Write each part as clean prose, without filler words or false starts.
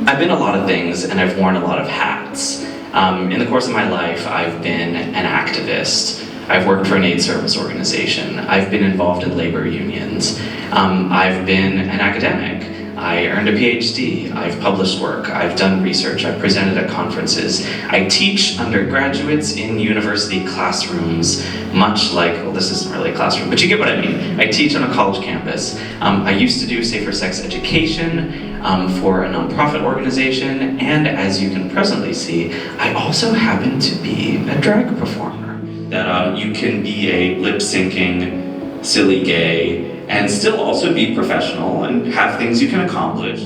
I've been a lot of things and I've worn a lot of hats. In the course of my life, I've been an activist. I've worked for an aid service organization. I've been involved in labor unions. I've been an academic. I earned a PhD. I've published work. I've done research. I've presented at conferences. I teach undergraduates in university classrooms, much like, well, this isn't really a classroom, but you get what I mean. I teach on a college campus. I used to do safer sex education for a nonprofit organization, and as you can presently see, I also happen to be a drag performer. That you can be a lip-syncing, silly gay, and still also be professional and have things you can accomplish.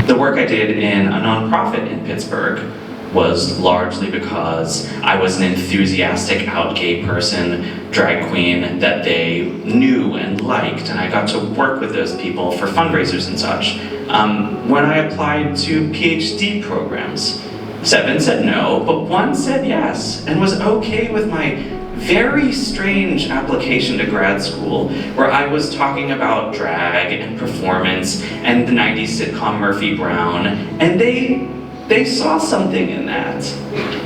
The work I did in a nonprofit in Pittsburgh was largely because I was an enthusiastic out gay person, drag queen, that they knew and liked, and I got to work with those people for fundraisers and such. When I applied to PhD programs, 7 said no, but 1 said yes, and was okay with my very strange application to grad school, where I was talking about drag and performance and the 90s sitcom Murphy Brown, and they saw something in that.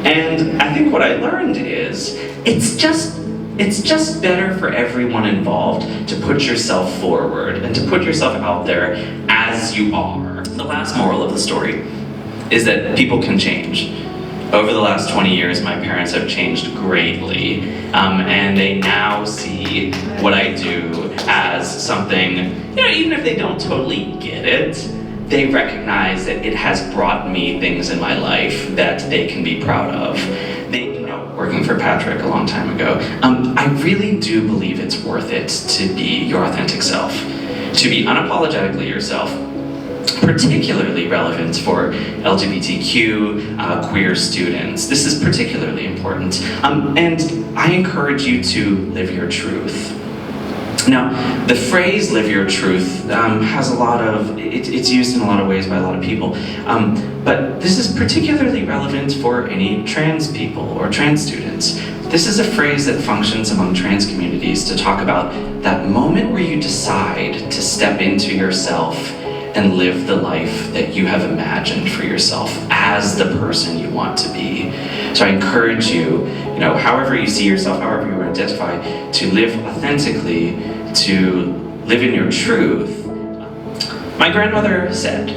And I think what I learned is, it's just better for everyone involved to put yourself forward and to put yourself out there as you are. The last moral of the story is that people can change. Over the last 20 years, my parents have changed greatly, and they now see what I do as something, even if they don't totally get it, they recognize that it has brought me things in my life that they can be proud of. Working for Patrick a long time ago, I really do believe it's worth it to be your authentic self, to be unapologetically yourself, particularly relevant for LGBTQ queer students. This is particularly important, and I encourage you to live your truth. Now, the phrase "live your truth" has a lot of, it's used in a lot of ways by a lot of people, but this is particularly relevant for any trans people or trans students. This is a phrase that functions among trans communities to talk about that moment where you decide to step into yourself and live the life that you have imagined for yourself as the person you want to be. So I encourage you, however you see yourself, however you identify, to live authentically, to live in your truth. My grandmother said,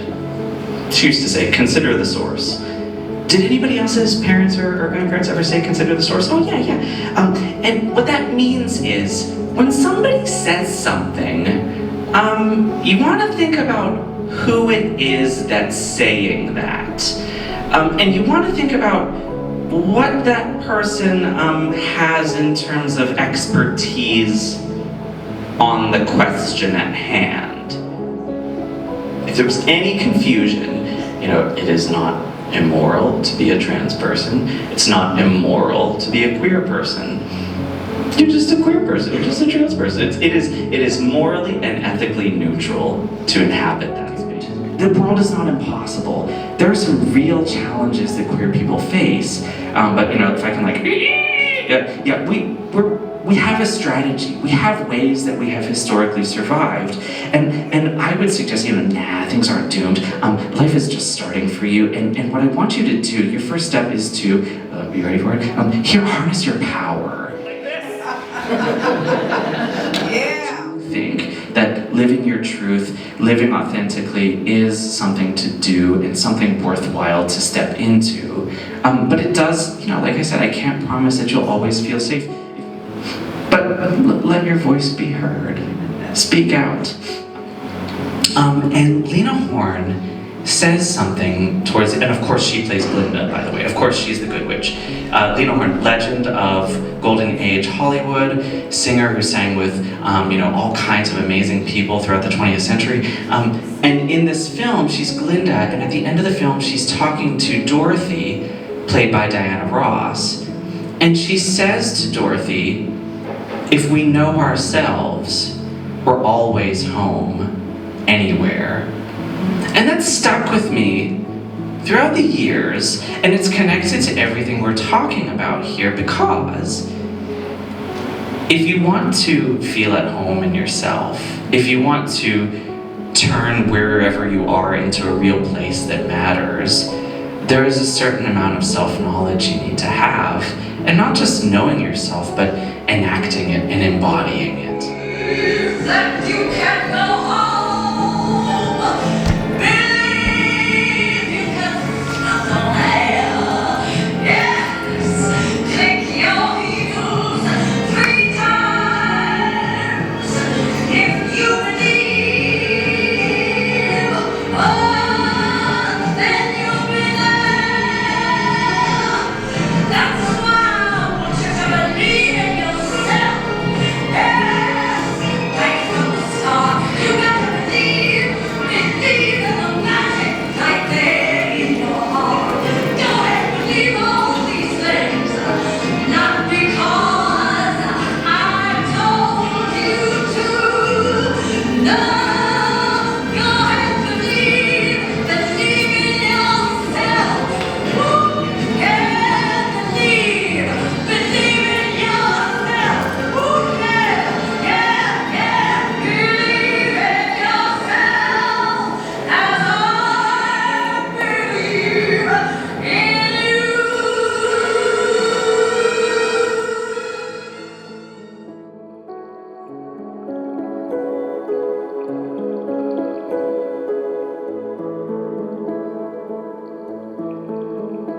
she used to say, consider the source. Did anybody else's parents or grandparents ever say consider the source? Oh yeah. And what that means is, when somebody says something, you want to think about who it is that's saying that. And you want to think about what that person has in terms of expertise on the question at hand. If there was any confusion, it is not immoral to be a trans person. It's not immoral to be a queer person. You're just a queer person, you're just a trans person. It is morally and ethically neutral to inhabit that space. The world is not impossible. There are some real challenges that queer people face, but if I can we have a strategy. We have ways that we have historically survived, and I would suggest things aren't doomed. Life is just starting for you, and what I want you to do, your first step is to, be ready for it? Harness your power. Yeah. Think that living your truth, living authentically is something to do and something worthwhile to step into. But it does, like I said, I can't promise that you'll always feel safe. But let your voice be heard. Speak out. And Lena Horne says something towards it, and of course she plays Glinda, by the way. Of course she's the Good Witch. Lena Horne, legend of Golden Age Hollywood, singer who sang with all kinds of amazing people throughout the 20th century. And in this film, she's Glinda, and at the end of the film, she's talking to Dorothy, played by Diana Ross, and she says to Dorothy, if we know ourselves, we're always home, anywhere. And that stuck with me throughout the years, and it's connected to everything we're talking about here, because if you want to feel at home in yourself, if you want to turn wherever you are into a real place that matters, there is a certain amount of self-knowledge you need to have, and not just knowing yourself, but enacting it and embodying it.